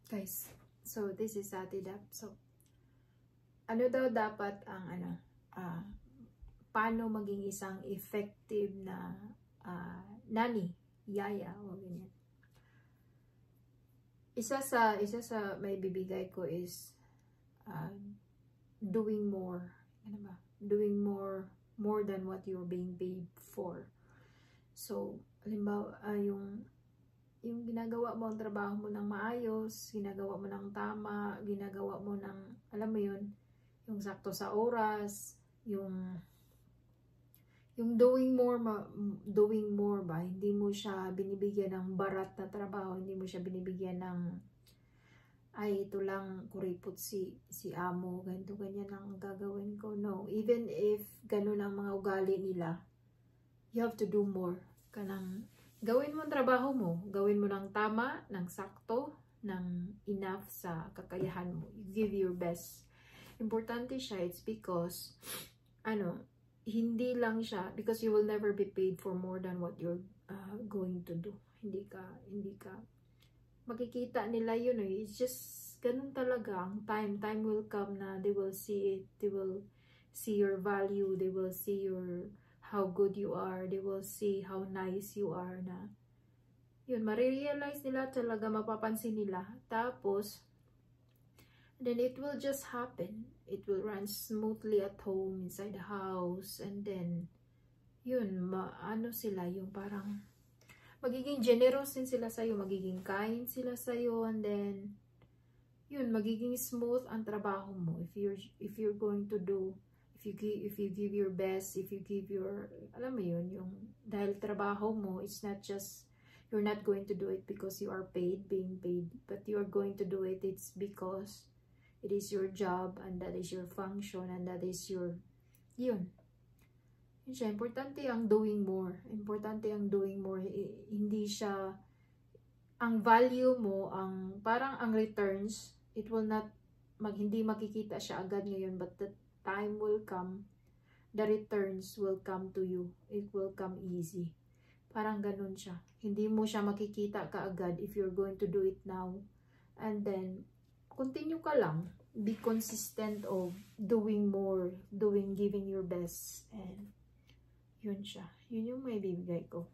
Guys, so this is Ate Dap. So, ano daw dapat ang paano maging isang effective na nani, yaya, o ganyan. Isa sa may bibigay ko is doing more. Ano ba? Doing more than what you're being paid for. So, halimbawa, yung ginagawa mo ang trabaho mo ng maayos, ginagawa mo ng tama, ginagawa mo ng, alam mo yun, yung sakto sa oras, yung doing more ba, hindi mo siya binibigyan ng barat na trabaho, hindi mo siya binibigyan ng, ay, ito lang, kuripot si amo, ganito, ganyan ang gagawin ko. No, even if ganun ang mga ugali nila, you have to do more. Gawin mo ang trabaho mo, gawin mo ng tama, ng sakto, ng enough sa kakayahan mo. You give your best. Importante siya, it's because, hindi lang siya, because you will never be paid for more than what you're going to do. Hindi ka, makikita nila yun eh. It's just, ganun talaga, ang time will come na they will see it, they will see your value, they will see how good you are, they will see how nice you are na, yun, marirealize nila talaga, mapapansin nila. Tapos, then it will just happen. It will run smoothly at home, inside the house, and then, yun, sila, yung parang, magiging generous din sila sa'yo, magiging kind sila sa'yo, and then, yun, magiging smooth ang trabaho mo. If you're going to do, if you give your best, if you give your, alam mo yun, yung, dahil trabaho mo, it's not just, you're not going to do it because you are being paid, but you're going to do it, it's because it is your job, and that is your function, and that is your, yun siya, importante ang doing more, hindi siya, ang value mo, parang ang returns, it will not, hindi makikita siya agad ngayon, but the time will come, the returns will come to you. It will come easy. Parang ganun siya. Hindi mo siya makikita kaagad if you're going to do it now. And then, continue ka lang. Be consistent of doing more, giving your best. And, yun siya. Yun yung may bibigay ko.